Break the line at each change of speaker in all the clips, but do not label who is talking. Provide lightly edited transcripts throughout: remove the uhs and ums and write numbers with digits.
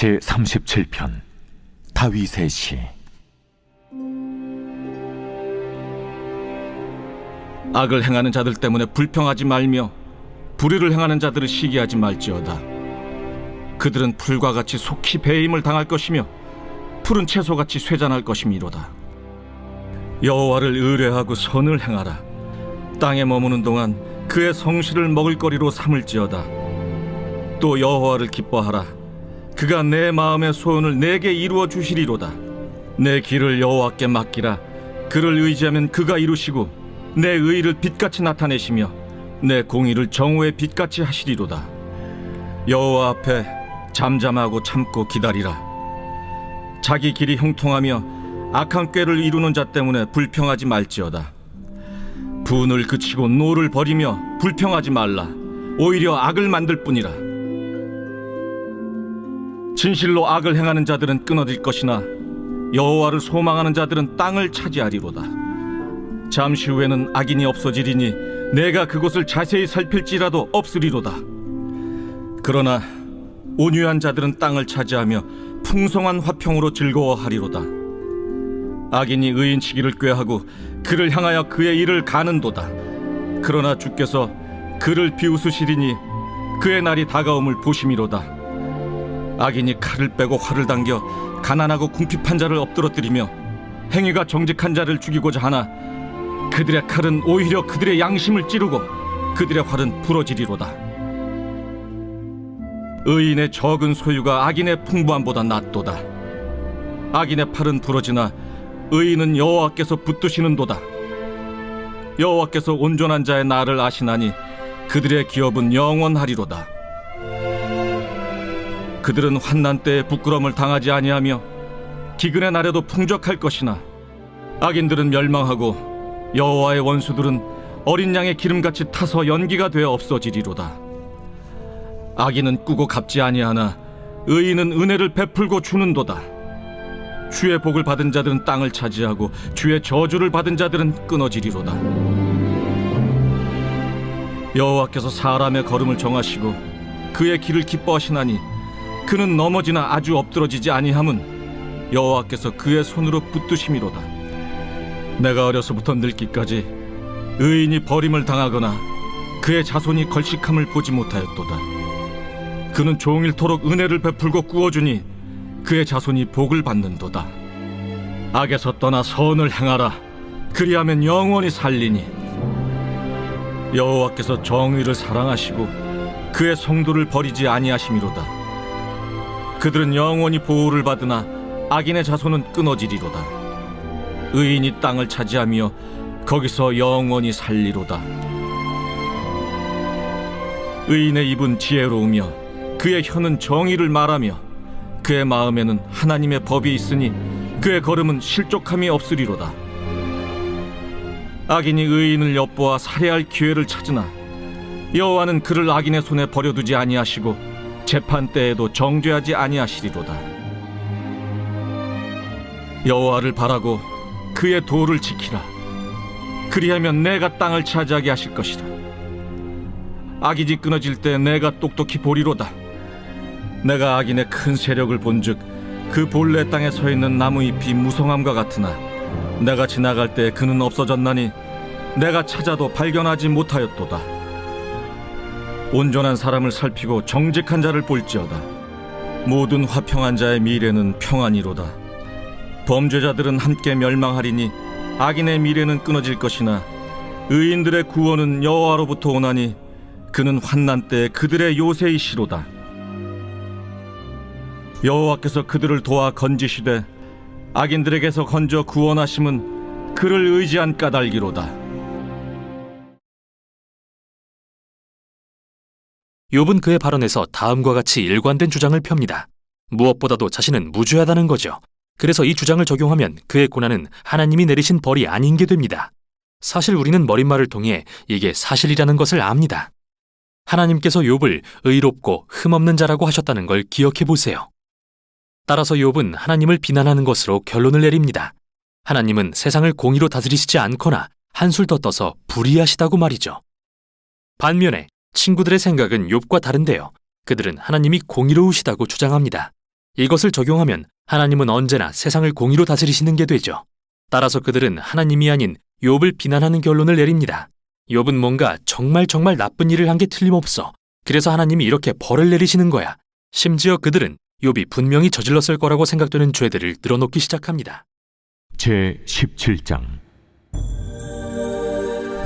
제37편 다윗의 시.
악을 행하는 자들 때문에 불평하지 말며 불의를 행하는 자들을 시기하지 말지어다. 그들은 풀과 같이 속히 배임을 당할 것이며 푸른 채소같이 쇠잔할 것이미로다. 여호와를 의뢰하고 선을 행하라. 땅에 머무는 동안 그의 성실을 먹을거리로 삼을지어다. 또 여호와를 기뻐하라. 그가 내 마음의 소원을 내게 이루어 주시리로다. 내 길을 여호와께 맡기라. 그를 의지하면 그가 이루시고 내 의를 빛같이 나타내시며 내 공의를 정오의 빛같이 하시리로다. 여호와 앞에 잠잠하고 참고 기다리라. 자기 길이 형통하며 악한 꾀를 이루는 자 때문에 불평하지 말지어다. 분을 그치고 노를 버리며 불평하지 말라. 오히려 악을 만들 뿐이라. 진실로 악을 행하는 자들은 끊어질 것이나 여호와를 소망하는 자들은 땅을 차지하리로다. 잠시 후에는 악인이 없어지리니 내가 그곳을 자세히 살필지라도 없으리로다. 그러나 온유한 자들은 땅을 차지하며 풍성한 화평으로 즐거워하리로다. 악인이 의인치기를 꾀하고 그를 향하여 그의 일을 가는도다. 그러나 주께서 그를 비웃으시리니 그의 날이 다가옴을 보심이로다. 악인이 칼을 빼고 활을 당겨 가난하고 궁핍한 자를 엎드러뜨리며 행위가 정직한 자를 죽이고자 하나 그들의 칼은 오히려 그들의 양심을 찌르고 그들의 활은 부러지리로다. 의인의 적은 소유가 악인의 풍부함보다 낫도다. 악인의 팔은 부러지나 의인은 여호와께서 붙드시는도다. 여호와께서 온전한 자의 날을 아시나니 그들의 기업은 영원하리로다. 그들은 환난 때에 부끄러움을 당하지 아니하며 기근의 날에도 풍족할 것이나 악인들은 멸망하고 여호와의 원수들은 어린 양의 기름같이 타서 연기가 되어 없어지리로다. 악인은 꾸고 갚지 아니하나 의인은 은혜를 베풀고 주는도다. 주의 복을 받은 자들은 땅을 차지하고 주의 저주를 받은 자들은 끊어지리로다. 여호와께서 사람의 걸음을 정하시고 그의 길을 기뻐하시나니 그는 넘어지나 아주 엎드러지지 아니함은 여호와께서 그의 손으로 붙드심이로다. 내가 어려서부터 늙기까지 의인이 버림을 당하거나 그의 자손이 걸식함을 보지 못하였도다. 그는 종일토록 은혜를 베풀고 꾸어주니 그의 자손이 복을 받는도다. 악에서 떠나 선을 행하라. 그리하면 영원히 살리니 여호와께서 정의를 사랑하시고 그의 성도를 버리지 아니하심이로다. 그들은 영원히 보호를 받으나 악인의 자손은 끊어지리로다. 의인이 땅을 차지하며 거기서 영원히 살리로다. 의인의 입은 지혜로우며 그의 혀는 정의를 말하며 그의 마음에는 하나님의 법이 있으니 그의 걸음은 실족함이 없으리로다. 악인이 의인을 엿보아 살해할 기회를 찾으나 여호와는 그를 악인의 손에 버려두지 아니하시고 재판 때에도 정죄하지 아니하시리로다. 여호와를 바라고 그의 도를 지키라. 그리하면 내가 땅을 차지하게 하실 것이라. 악인이 끊어질 때 내가 똑똑히 보리로다. 내가 악인의 큰 세력을 본즉 그 본래 땅에 서 있는 나무잎이 무성함과 같으나 내가 지나갈 때 그는 없어졌나니 내가 찾아도 발견하지 못하였도다. 온전한 사람을 살피고 정직한 자를 볼지어다. 모든 화평한 자의 미래는 평안이로다. 범죄자들은 함께 멸망하리니 악인의 미래는 끊어질 것이나 의인들의 구원은 여호와로부터 오나니 그는 환난 때에 그들의 요새이시로다. 여호와께서 그들을 도와 건지시되 악인들에게서 건져 구원하심은 그를 의지한 까닭이로다.
욥은 그의 발언에서 다음과 같이 일관된 주장을 펴니다. 무엇보다도 자신은 무죄하다는 거죠. 그래서 이 주장을 적용하면 그의 고난은 하나님이 내리신 벌이 아닌 게 됩니다. 사실 우리는 머릿말을 통해 이게 사실이라는 것을 압니다. 하나님께서 욥을 의롭고 흠없는 자라고 하셨다는 걸 기억해 보세요. 따라서 욥은 하나님을 비난하는 것으로 결론을 내립니다. 하나님은 세상을 공의로 다스리시지 않거나 한술 더 떠서 불의하시다고 말이죠. 반면에 친구들의 생각은 욥과 다른데요. 그들은 하나님이 공의로우시다고 주장합니다. 이것을 적용하면 하나님은 언제나 세상을 공의로 다스리시는 게 되죠. 따라서 그들은 하나님이 아닌 욥을 비난하는 결론을 내립니다. 욥은 뭔가 정말 나쁜 일을 한 게 틀림없어. 그래서 하나님이 이렇게 벌을 내리시는 거야. 심지어 그들은 욥이 분명히 저질렀을 거라고 생각되는 죄들을 늘어놓기 시작합니다.
제 17장.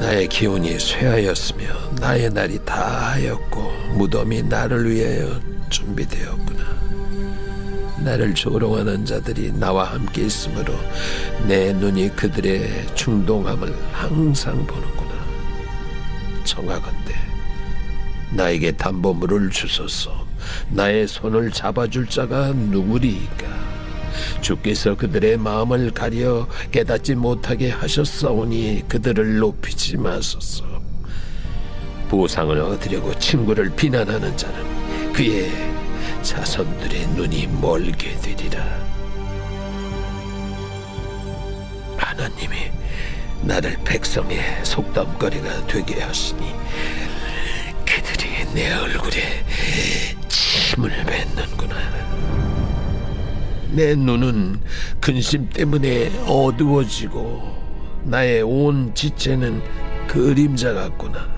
나의 기운이 쇠하였으며 나의 날이 다하였고 무덤이 나를 위하여 준비되었구나. 나를 조롱하는 자들이 나와 함께 있으므로 내 눈이 그들의 충동함을 항상 보는구나. 청하건대 나에게 담보물을 주소서. 나의 손을 잡아줄 자가 누구리이까. 주께서 그들의 마음을 가려 깨닫지 못하게 하셨사오니 그들을 높이지 마소서. 보상을 얻으려고 친구를 비난하는 자는 그의 자손들의 눈이 멀게 되리라. 하나님이 나를 백성의 속담거리가 되게 하시니 그들이 내 얼굴에 침을 뱉는구나. 내 눈은 근심 때문에 어두워지고 나의 온 지체는 그림자 같구나.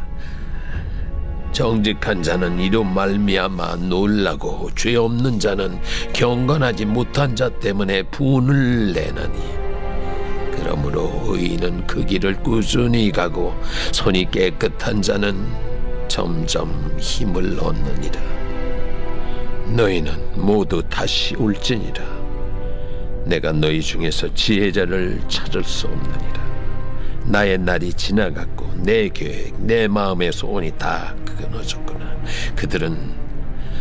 정직한 자는 이로 말미암아 놀라고 죄 없는 자는 경건하지 못한 자 때문에 분을 내나니. 그러므로 의인은 그 길을 꾸준히 가고 손이 깨끗한 자는 점점 힘을 얻느니라. 너희는 모두 다시 올지니라. 내가 너희 중에서 지혜자를 찾을 수 없느니라. 나의 날이 지나갔고 내 계획, 내 마음의 소원이 다 끊어졌구나. 그들은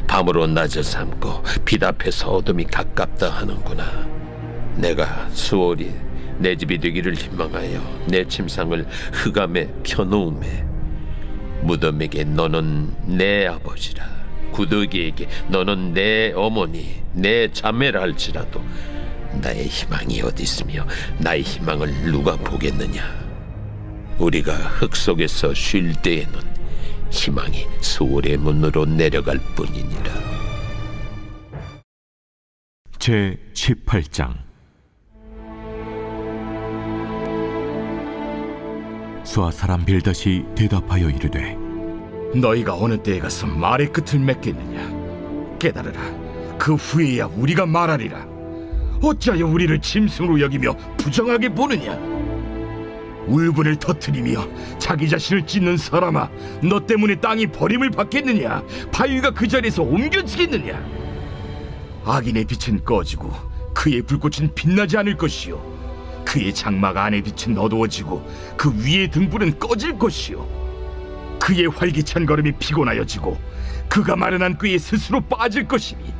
밤으로 낮을 삼고 빛 앞에서 어둠이 가깝다 하는구나. 내가 수월이 내 집이 되기를 희망하여 내 침상을 흑암에 펴놓음에 무덤에게 너는 내 아버지라, 구더기에게 너는 내 어머니, 내 자매라 할지라도 나의 희망이 어디 있으며 나의 희망을 누가 보겠느냐. 우리가 흙 속에서 쉴 때에는 희망이 수월의 문으로 내려갈 뿐이니라.
제 18장. 수아 사람 빌닷이 대답하여 이르되
너희가 어느 때에 가서 말의 끝을 맺겠느냐. 깨달으라. 그 후에야 우리가 말하리라. 어찌하여 우리를 짐승으로 여기며 부정하게 보느냐. 울분을 터뜨리며 자기 자신을 찢는 사람아, 너 때문에 땅이 버림을 받겠느냐. 바위가 그 자리에서 옮겨지겠느냐. 악인의 빛은 꺼지고 그의 불꽃은 빛나지 않을 것이요, 그의 장막 안의 빛은 어두워지고 그 위의 등불은 꺼질 것이요, 그의 활기찬 걸음이 피곤하여지고 그가 마련한 꾀에 스스로 빠질 것이니,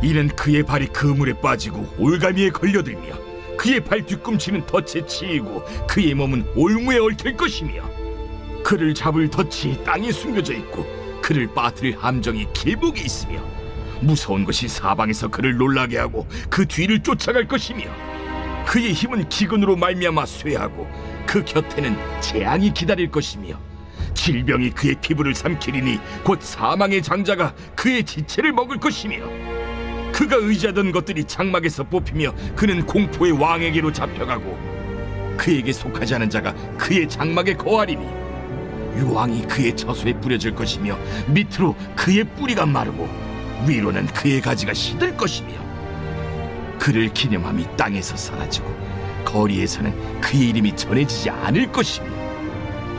이는 그의 발이 그물에 빠지고 올가미에 걸려들며 그의 발 뒤꿈치는 덫에 치이고 그의 몸은 올무에 얽힐 것이며, 그를 잡을 덫이 땅에 숨겨져 있고 그를 빠뜨릴 함정이 길목에 있으며, 무서운 것이 사방에서 그를 놀라게 하고 그 뒤를 쫓아갈 것이며, 그의 힘은 기근으로 말미암아 쇠하고 그 곁에는 재앙이 기다릴 것이며, 질병이 그의 피부를 삼키리니 곧 사망의 장자가 그의 지체를 먹을 것이며, 그가 의지하던 것들이 장막에서 뽑히며 그는 공포의 왕에게로 잡혀가고 그에게 속하지 않은 자가 그의 장막에 거하리니, 유황이 그의 처소에 뿌려질 것이며 밑으로 그의 뿌리가 마르고 위로는 그의 가지가 시들 것이며, 그를 기념함이 땅에서 사라지고 거리에서는 그의 이름이 전해지지 않을 것이며,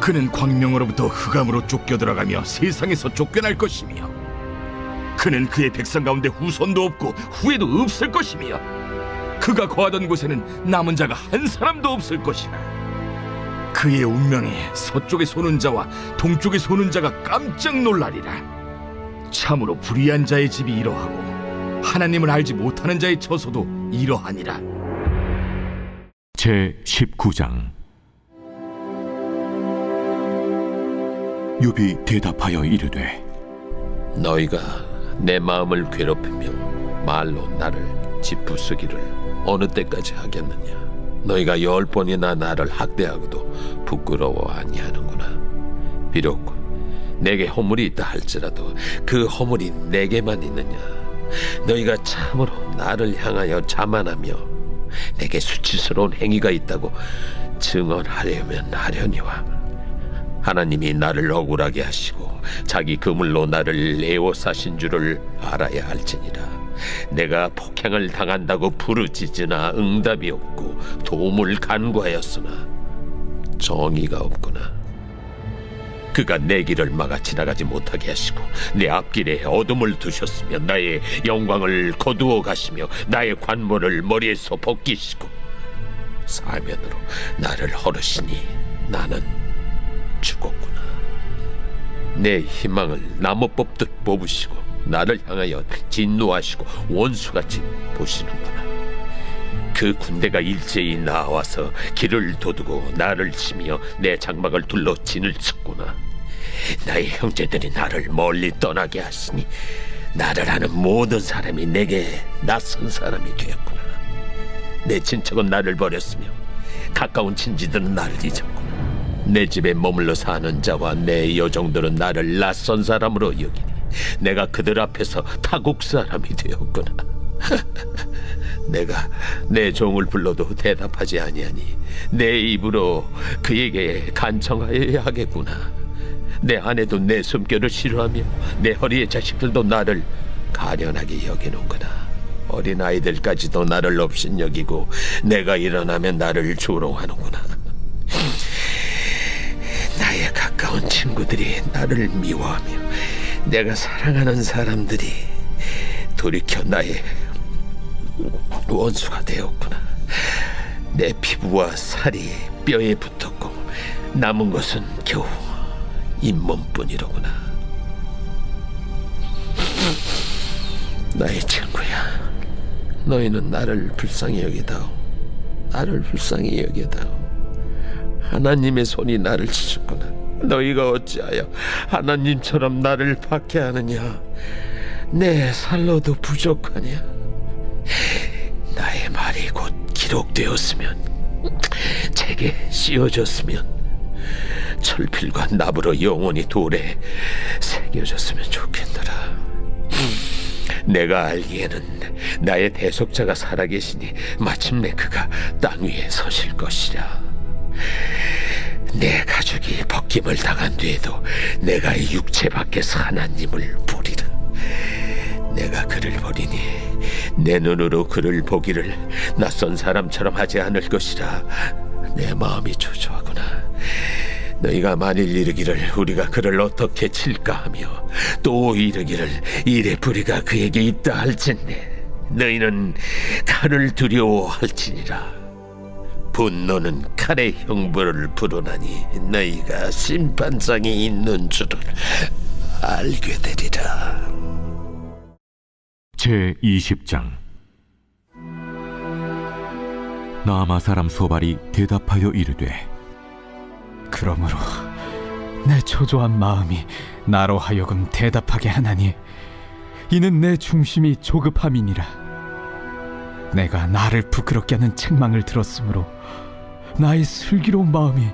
그는 광명으로부터 흑암으로 쫓겨 들어가며 세상에서 쫓겨날 것이며, 그는 그의 백성 가운데 후손도 없고 후에도 없을 것이며, 그가 거하던 곳에는 남은 자가 한 사람도 없을 것이라. 그의 운명에 서쪽에 소는 자와 동쪽에 소는 자가 깜짝 놀라리라. 참으로 불의한 자의 집이 이러하고 하나님을 알지 못하는 자의 처소도 이러하니라.
제 19장. 욥이 대답하여 이르되
너희가 내 마음을 괴롭히며 말로 나를 짓부수기를 어느 때까지 하겠느냐. 너희가 10번이나 나를 학대하고도 부끄러워 아니하는구나. 비록 내게 허물이 있다 할지라도 그 허물이 내게만 있느냐. 너희가 참으로 나를 향하여 자만하며 내게 수치스러운 행위가 있다고 증언하려면 하려니와 하나님이 나를 억울하게 하시고 자기 그물로 나를 애워싸신 줄을 알아야 할지니라. 내가 폭행을 당한다고 부르짖으나 응답이 없고 도움을 간구하였으나 정의가 없구나. 그가 내 길을 막아 지나가지 못하게 하시고 내 앞길에 어둠을 두셨으며 나의 영광을 거두어 가시며 나의 관모를 머리에서 벗기시고 사면으로 나를 허르시니 나는 죽었구나. 내 희망을 나무 뽑듯 뽑으시고 나를 향하여 진노하시고 원수같이 보시는구나. 그 군대가 일제히 나와서 길을 도두고 나를 치며 내 장막을 둘러 진을 쳤구나. 나의 형제들이 나를 멀리 떠나게 하시니 나를 아는 모든 사람이 내게 낯선 사람이 되었구나. 내 친척은 나를 버렸으며 가까운 친지들은 나를 잊었구나. 내 집에 머물러 사는 자와 내 여종들은 나를 낯선 사람으로 여기니 내가 그들 앞에서 타국 사람이 되었구나. 내가 내 종을 불러도 대답하지 아니하니 내 입으로 그에게 간청하여야 하겠구나. 내 아내도 내 숨결을 싫어하며 내 허리의 자식들도 나를 가련하게 여기는구나. 어린아이들까지도 나를 업신여기고 내가 일어나면 나를 조롱하는구나. 나의 가까운 친구들이 나를 미워하며 내가 사랑하는 사람들이 돌이켜 나의 원수가 되었구나. 내 피부와 살이 뼈에 붙었고 남은 것은 겨우 잇몸뿐이로구나. 나의 친구야, 너희는 나를 불쌍히 여기다오. 나를 불쌍히 여기다오. 하나님의 손이 나를 치셨구나. 너희가 어찌하여 하나님처럼 나를 박해하느냐? 내 살로도 부족하냐? 나의 말이 곧 기록되었으면, 책에 씌워졌으면, 철필과 납으로 영원히 돌에 새겨졌으면 좋겠노라. 내가 알기에는 나의 대속자가 살아계시니 마침내 그가 땅 위에 서실 것이라. 내 가족이 벗김을 당한 뒤에도 내가 이 육체 밖에서 하나님을 보리라. 내가 그를 보리니 내 눈으로 그를 보기를 낯선 사람처럼 하지 않을 것이라. 내 마음이 초조하구나. 너희가 만일 이르기를 우리가 그를 어떻게 칠까 하며 또 이르기를 이래 뿌리가 그에게 있다 할진대 너희는 칼을 두려워할지니라. 분노는 칼의 형벌을 부르나니 너희가 심판장이 있는 줄을 알게 되리라.
제20장. 나아마 사람 소발이 대답하여 이르되
그러므로 내 초조한 마음이 나로 하여금 대답하게 하나니 이는 내 중심이 조급함이니라. 내가 나를 부끄럽게 하는 책망을 들었으므로 나의 슬기로운 마음이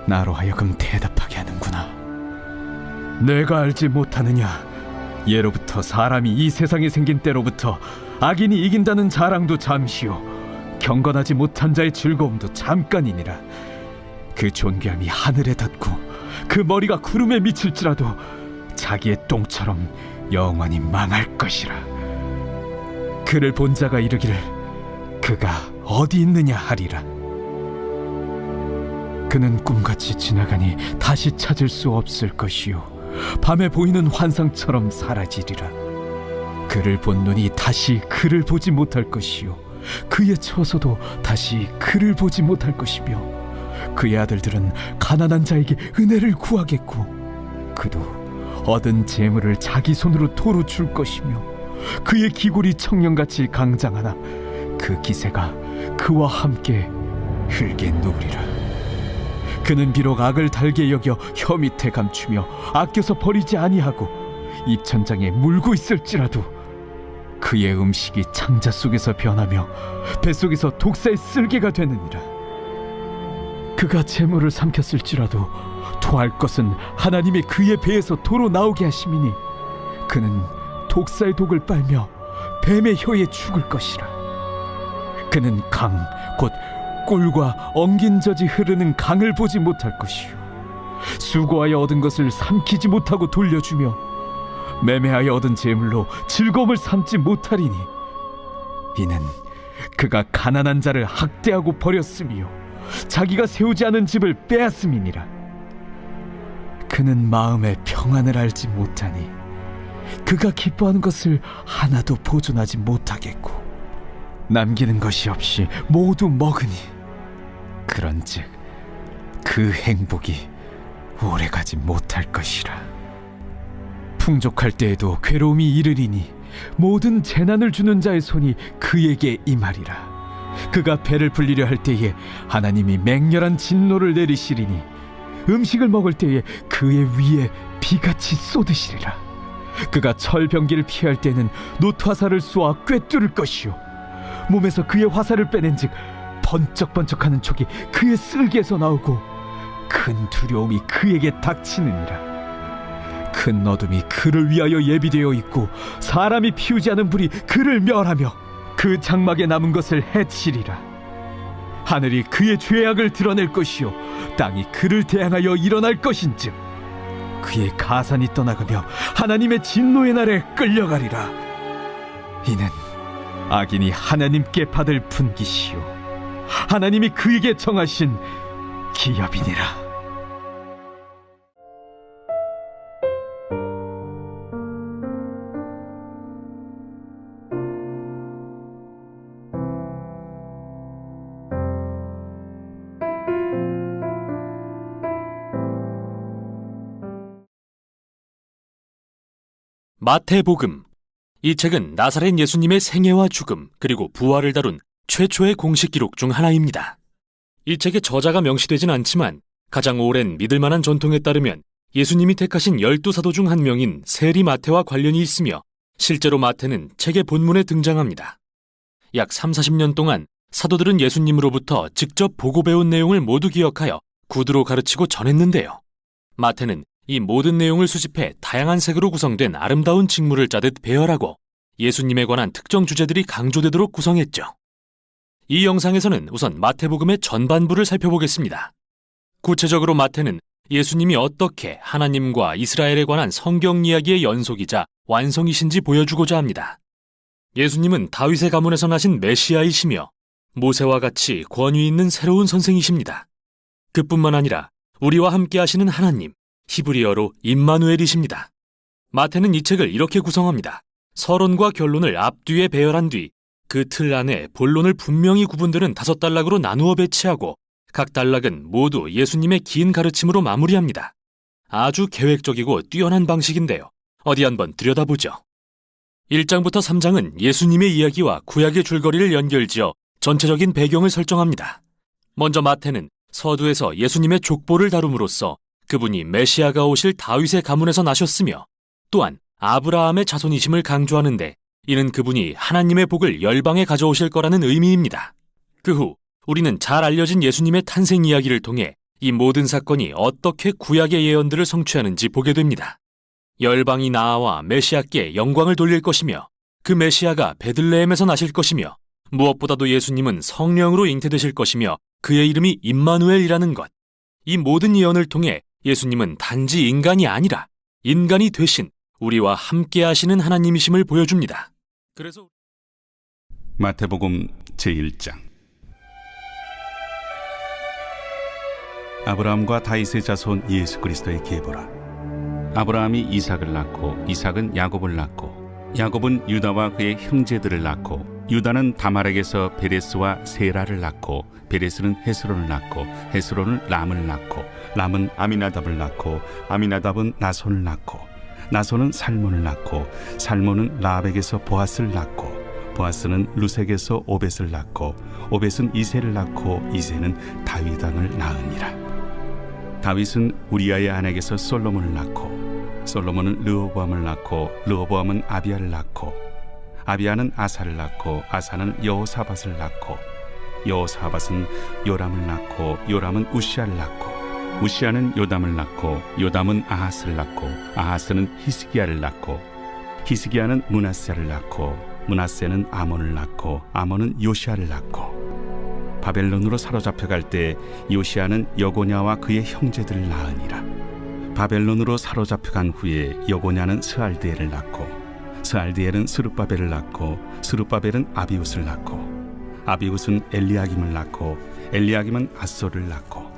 나로 하여금 대답하게 하는구나. 내가 알지 못하느냐? 예로부터 사람이 이 세상에 생긴 때로부터 악인이 이긴다는 자랑도 잠시요 경건하지 못한 자의 즐거움도 잠깐이니라. 그 존귀함이 하늘에 닿고 그 머리가 구름에 미칠지라도 자기의 똥처럼 영원히 망할 것이라. 그를 본 자가 이르기를 그가 어디 있느냐 하리라. 그는 꿈같이 지나가니 다시 찾을 수 없을 것이요 밤에 보이는 환상처럼 사라지리라. 그를 본 눈이 다시 그를 보지 못할 것이요 그의 처소도 다시 그를 보지 못할 것이며 그의 아들들은 가난한 자에게 은혜를 구하겠고 그도 얻은 재물을 자기 손으로 도로 줄 것이며 그의 기골이 청년같이 강장하나 그 기세가 그와 함께 흙에 누우리라. 그는 비록 악을 달게 여겨 혀 밑에 감추며 아껴서 버리지 아니하고 입천장에 물고 있을지라도 그의 음식이 창자 속에서 변하며 뱃속에서 독사의 쓸개가 되느니라. 그가 재물을 삼켰을지라도 토할 것은 하나님이 그의 배에서 도로 나오게 하심이니 그는 독사의 독을 빨며 뱀의 혀에 죽을 것이라. 그는 강, 곧 꿀과 엉긴 젖이 흐르는 강을 보지 못할 것이요 수고하여 얻은 것을 삼키지 못하고 돌려주며 매매하여 얻은 재물로 즐거움을 삼지 못하리니 이는 그가 가난한 자를 학대하고 버렸으며 자기가 세우지 않은 집을 빼앗음이니라. 그는 마음의 평안을 알지 못하니 그가 기뻐하는 것을 하나도 보존하지 못하겠고 남기는 것이 없이 모두 먹으니 그런즉 그 행복이 오래가지 못할 것이라. 풍족할 때에도 괴로움이 이르리니 모든 재난을 주는 자의 손이 그에게 임하리라. 그가 배를 불리려 할 때에 하나님이 맹렬한 진노를 내리시리니 음식을 먹을 때에 그의 위에 비같이 쏟으시리라. 그가 철병기를 피할 때는 놋화살을 쏘아 꿰뚫을 것이요 몸에서 그의 화살을 빼낸즉 번쩍번쩍하는 촉이 그의 쓸개에서 나오고 큰 두려움이 그에게 닥치느니라. 큰 어둠이 그를 위하여 예비되어 있고 사람이 피우지 않은 불이 그를 멸하며 그 장막에 남은 것을 해치리라. 하늘이 그의 죄악을 드러낼 것이요 땅이 그를 대항하여 일어날 것인즉 그의 가산이 떠나가며 하나님의 진노의 날에 끌려가리라. 이는 악인이 하나님께 받을 분깃이요 하나님이 그에게 정하신 기업이니라.
마태복음. 이 책은 나사렛 예수님의 생애와 죽음 그리고 부활을 다룬 최초의 공식 기록 중 하나입니다. 이 책의 저자가 명시되진 않지만 가장 오랜 믿을만한 전통에 따르면 예수님이 택하신 12사도 중 한 명인 세리 마태와 관련이 있으며 실제로 마태는 책의 본문에 등장합니다. 약 30-40년 동안 사도들은 예수님으로부터 직접 보고 배운 내용을 모두 기억하여 구두로 가르치고 전했는데요. 마태는 이 모든 내용을 수집해 다양한 색으로 구성된 아름다운 직무를 짜듯 배열하고 예수님에 관한 특정 주제들이 강조되도록 구성했죠. 이 영상에서는 우선 마태복음의 전반부를 살펴보겠습니다. 구체적으로 마태는 예수님이 어떻게 하나님과 이스라엘에 관한 성경 이야기의 연속이자 완성이신지 보여주고자 합니다. 예수님은 다윗의 가문에서 나신 메시아이시며 모세와 같이 권위 있는 새로운 선생이십니다. 그뿐만 아니라 우리와 함께 하시는 하나님, 히브리어로 임마누엘이십니다. 마태는 이 책을 이렇게 구성합니다. 서론과 결론을 앞뒤에 배열한 뒤 그 틀 안에 본론을 분명히 구분되는 5단락으로 나누어 배치하고 각 단락은 모두 예수님의 긴 가르침으로 마무리합니다. 아주 계획적이고 뛰어난 방식인데요. 어디 한번 들여다보죠. 1장부터 3장은 예수님의 이야기와 구약의 줄거리를 연결지어 전체적인 배경을 설정합니다. 먼저 마태는 서두에서 예수님의 족보를 다룸으로써 그분이 메시아가 오실 다윗의 가문에서 나셨으며 또한 아브라함의 자손이심을 강조하는데 이는 그분이 하나님의 복을 열방에 가져오실 거라는 의미입니다. 그 후 우리는 잘 알려진 예수님의 탄생 이야기를 통해 이 모든 사건이 어떻게 구약의 예언들을 성취하는지 보게 됩니다. 열방이 나아와 메시아께 영광을 돌릴 것이며 그 메시아가 베들레헴에서 나실 것이며 무엇보다도 예수님은 성령으로 잉태되실 것이며 그의 이름이 임마누엘이라는 것. 이 모든 예언을 통해 예수님은 단지 인간이 아니라 인간이 되신 우리와 함께 하시는 하나님이심을 보여줍니다. 그래서
마태복음 제1장. 아브라함과 다윗의 자손 예수 그리스도의 계보라. 아브라함이 이삭을 낳고 이삭은 야곱을 낳고 야곱은 유다와 그의 형제들을 낳고 유다는 다말에게서 베레스와 세라를 낳고 베레스는 헤스론을 낳고 헤스론은 람을 낳고 람은 아미나답을 낳고 아미나답은 나손을 낳고 나손은 살몬을 낳고 살몬은 라합에게서 보아스를 낳고 보아스는 루색에서 오벳을 낳고 오벳은 이새를 낳고 이새는 다윗 왕을 낳으니라. 다윗은 우리아의 아내에게서 솔로몬을 낳고 솔로몬은 르호보암을 낳고 르호보암은 아비야를 낳고 아비야는 아사를 낳고 아사는 여호사밧을 낳고 여호사밧은 요람을 낳고 요람은 우시아를 낳고 우시아는 요담을 낳고 요담은 아하스를 낳고 아하스는 히스기야를 낳고 히스기야는 므낫세를 낳고 므낫세는 아몬을 낳고 아몬은 요시아를 낳고 바벨론으로 사로잡혀갈 때 요시아는 여고냐와 그의 형제들을 낳으니라. 바벨론으로 사로잡혀간 후에 여고냐는 스알디엘을 낳고 스알디엘은 스룹바벨을 낳고 스룹바벨은 아비웃을 낳고 아비웃은 엘리야김을 낳고 엘리야김은 아소를 낳고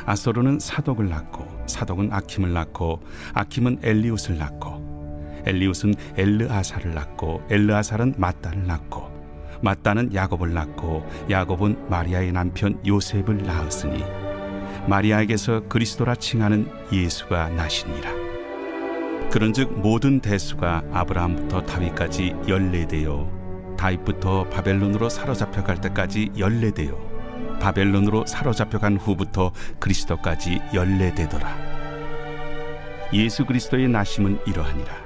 아소르는 사독을 낳고 사독은 아킴을 낳고 아킴은 엘리웃을 낳고 엘리웃은 엘르아사를 낳고 엘르아살은 mat단을 낳고 mat단은 야곱을 낳고 야곱은 마리아의 남편 요셉을 낳았으니 마리아에게서 그리스도라 칭하는 예수가 나시니라. 그런즉 모든 대수가 아브라함부터 다윗까지 14대요 다윗부터 바벨론으로 사로잡혀갈 때까지 14대요 바벨론으로 사로잡혀간 후부터 그리스도까지 14대더라. 예수 그리스도의 나심은 이러하니라.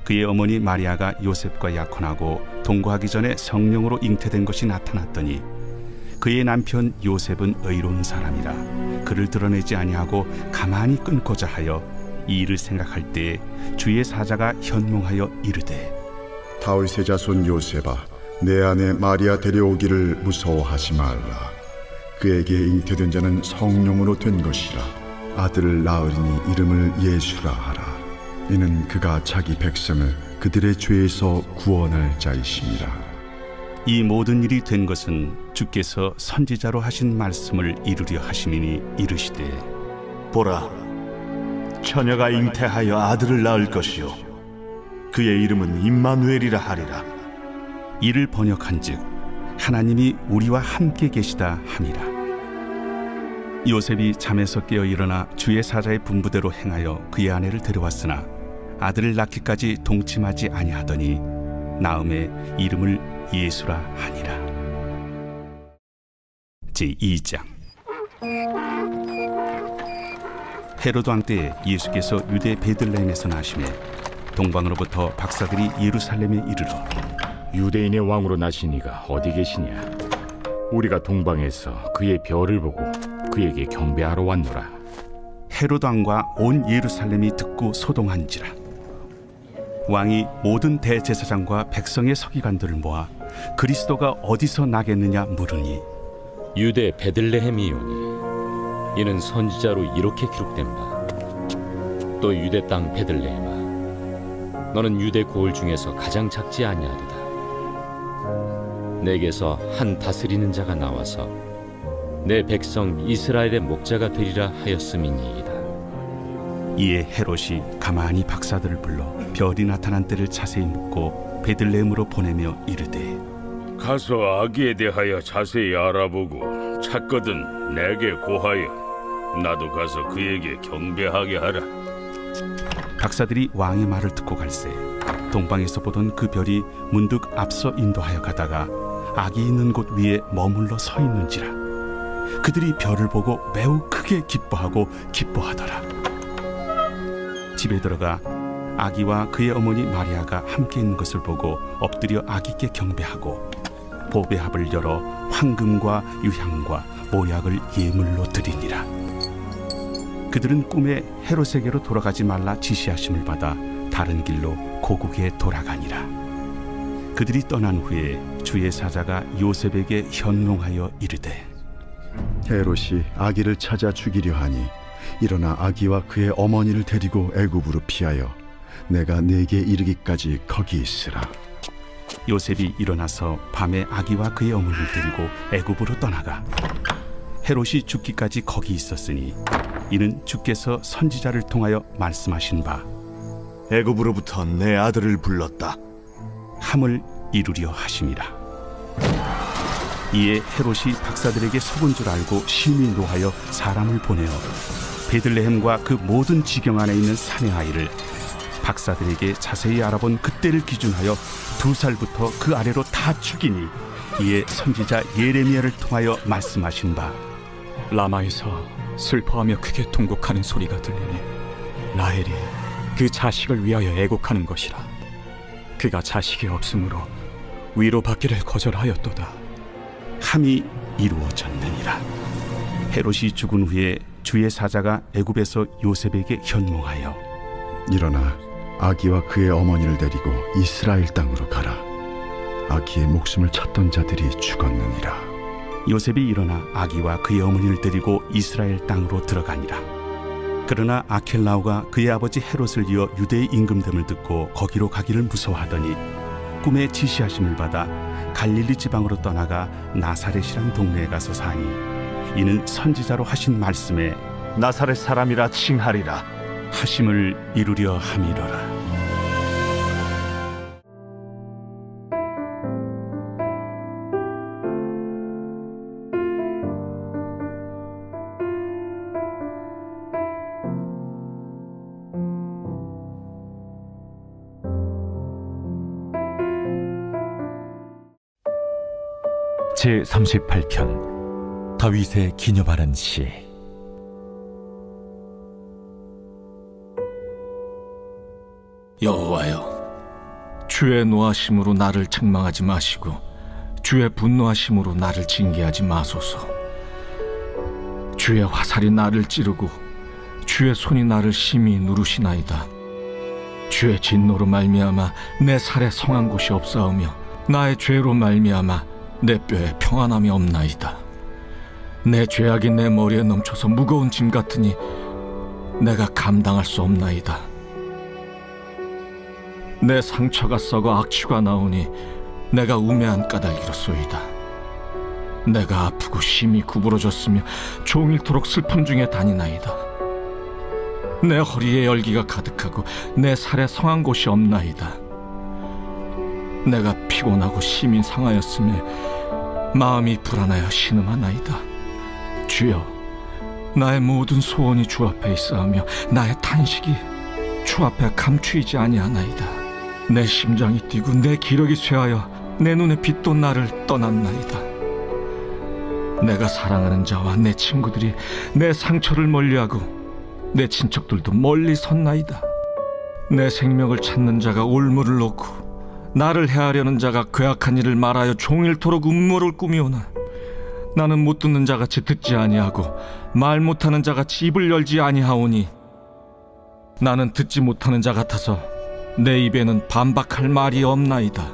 그의 어머니 마리아가 요셉과 약혼하고 동거하기 전에 성령으로 잉태된 것이 나타났더니 그의 남편 요셉은 의로운 사람이라 그를 드러내지 아니하고 가만히 끊고자 하여 이 일을 생각할 때에 주의 사자가 현몽하여 이르되
다윗의 자손 요셉아, 내 아내 마리아 데려오기를 무서워하지 말라. 그에게 잉태된 자는 성령으로 된 것이라. 아들을 낳으리니 이름을 예수라 하라. 이는 그가 자기 백성을 그들의 죄에서 구원할 자이심이라.
이 모든 일이 된 것은 주께서 선지자로 하신 말씀을 이루려 하심이니 이르시되
보라, 처녀가 잉태하여 아들을 낳을 것이요 그의 이름은 임마누엘이라 하리라.
이를 번역한즉 하나님이 우리와 함께 계시다 함이라. 요셉이 잠에서 깨어 일어나 주의 사자의 분부대로 행하여 그의 아내를 데려왔으나 아들을 낳기까지 동침하지 아니하더니 나음에 이름을 예수라 하니라. 제2장. 헤로드 왕 때에 예수께서 유대 베들레헴에서 나시매 동방으로부터 박사들이 예루살렘에 이르러
유대인의 왕으로 나신 이가 어디 계시냐? 우리가 동방에서 그의 별을 보고 그에게 경배하러 왔노라.
헤로드 왕과 온 예루살렘이 듣고 소동한지라. 왕이 모든 대제사장과 백성의 서기관들을 모아 그리스도가 어디서 나겠느냐 물으니
유대 베들레헴이오니 이는 선지자로 이렇게 기록된 바 또 유대 땅 베들레헴아 너는 유대 고을 중에서 가장 작지 아니하리다. 내게서 한 다스리는 자가 나와서 내 백성 이스라엘의 목자가 되리라 하였음이니이다.
이에 헤롯이 가만히 박사들을 불러 별이 나타난 때를 자세히 묻고 베들레헴으로 보내며 이르되
가서 아기에 대하여 자세히 알아보고 찾거든 내게 고하여 나도 가서 그에게 경배하게 하라.
박사들이 왕의 말을 듣고 갈새 동방에서 보던 그 별이 문득 앞서 인도하여 가다가 아기 있는 곳 위에 머물러 서 있는지라. 그들이 별을 보고 매우 크게 기뻐하더라. 집에 들어가 아기와 그의 어머니 마리아가 함께 있는 것을 보고 엎드려 아기께 경배하고 보배합을 열어 황금과 유향과 모약을 예물로 드리니라. 그들은 꿈에 헤롯에게로 돌아가지 말라 지시하심을 받아 다른 길로 고국에 돌아가니라. 그들이 떠난 후에 주의 사자가 요셉에게 현몽하여 이르되
헤롯이 아기를 찾아 죽이려 하니 일어나 아기와 그의 어머니를 데리고 애굽으로 피하여 내가 네게 이르기까지 거기 있으라.
요셉이 일어나서 밤에 아기와 그의 어머니를 데리고 애굽으로 떠나가 헤롯이 죽기까지 거기 있었으니 이는 주께서 선지자를 통하여 말씀하신 바
애굽으로부터 내 아들을 불렀다
함을 이루려 하심이라. 이에 헤롯이 박사들에게 속은 줄 알고 심히 노하여 사람을 보내어 베들레헴과 그 모든 지경 안에 있는 산의 아이를 박사들에게 자세히 알아본 그때를 기준하여 2살부터 그 아래로 다 죽이니 이에 선지자 예레미야를 통하여 말씀하신 바
라마에서 슬퍼하며 크게 통곡하는 소리가 들리니 라헬이 그 자식을 위하여 애곡하는 것이라. 그가 자식이 없으므로 위로받기를 거절하였도다.
함이 이루어졌느니라. 헤롯이 죽은 후에 주의 사자가 애굽에서 요셉에게 현몽하여
일어나 아기와 그의 어머니를 데리고 이스라엘 땅으로 가라. 아기의 목숨을 찾던 자들이 죽었느니라.
요셉이 일어나 아기와 그의 어머니를 데리고 이스라엘 땅으로 들어가니라. 그러나 아켈라오가 그의 아버지 헤롯을 이어 유대의 임금됨을 듣고 거기로 가기를 무서워하더니 꿈에 지시하심을 받아 갈릴리 지방으로 떠나가 나사렛이란 동네에 가서 사니 이는 선지자로 하신 말씀에
나사렛 사람이라 칭하리라.
하심을 이루려 함이로라.
제38편 다윗의 기념하는 시.
여호와여, 주의 노하심으로 나를 책망하지 마시고 주의 분노하심으로 나를 징계하지 마소서. 주의 화살이 나를 찌르고 주의 손이 나를 심히 누르시나이다. 주의 진노로 말미암아 내 살에 성한 곳이 없사오며 나의 죄로 말미암아 내 뼈에 평안함이 없나이다. 내 죄악이 내 머리에 넘쳐서 무거운 짐 같으니 내가 감당할 수 없나이다. 내 상처가 썩어 악취가 나오니 내가 우매한 까닭이로소이다. 내가 아프고 심히 구부러졌으며 종일토록 슬픔 중에 다니나이다. 내 허리에 열기가 가득하고 내 살에 성한 곳이 없나이다. 내가 피곤하고 심히 상하였으며 마음이 불안하여 신음하나이다. 주여, 나의 모든 소원이 주 앞에 있사오며 나의 탄식이 주 앞에 감추이지 아니하나이다. 내 심장이 뛰고 내 기력이 쇠하여 내 눈의 빛도 나를 떠났나이다. 내가 사랑하는 자와 내 친구들이 내 상처를 멀리하고 내 친척들도 멀리 섰나이다. 내 생명을 찾는 자가 올무를 놓고 나를 해하려는 자가 괴악한 일을 말하여 종일토록 음모를 꾸미오나 나는 못 듣는 자같이 듣지 아니하고 말 못하는 자같이 입을 열지 아니하오니 나는 듣지 못하는 자 같아서 내 입에는 반박할 말이 없나이다.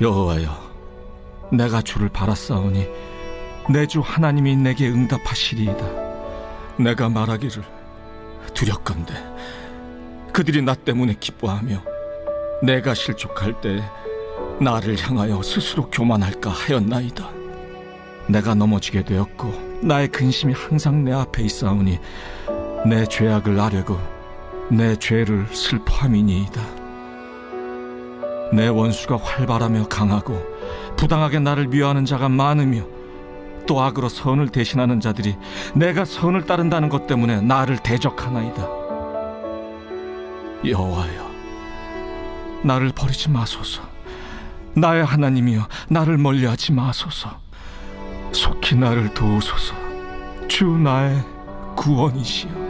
여호와여, 내가 주를 바라사오니 내 주 하나님이 내게 응답하시리이다. 내가 말하기를 두렵건대 그들이 나 때문에 기뻐하며 내가 실족할 때 나를 향하여 스스로 교만할까 하였나이다. 내가 넘어지게 되었고 나의 근심이 항상 내 앞에 있사오니 내 죄악을 아뢰고 내 죄를 슬퍼함이니이다. 내 원수가 활발하며 강하고 부당하게 나를 미워하는 자가 많으며 또 악으로 선을 대신하는 자들이 내가 선을 따른다는 것 때문에 나를 대적하나이다. 여호와여, 나를 버리지 마소서. 나의 하나님이여, 나를 멀리하지 마소서. 속히 나를 도우소서. 주 나의 구원이시여.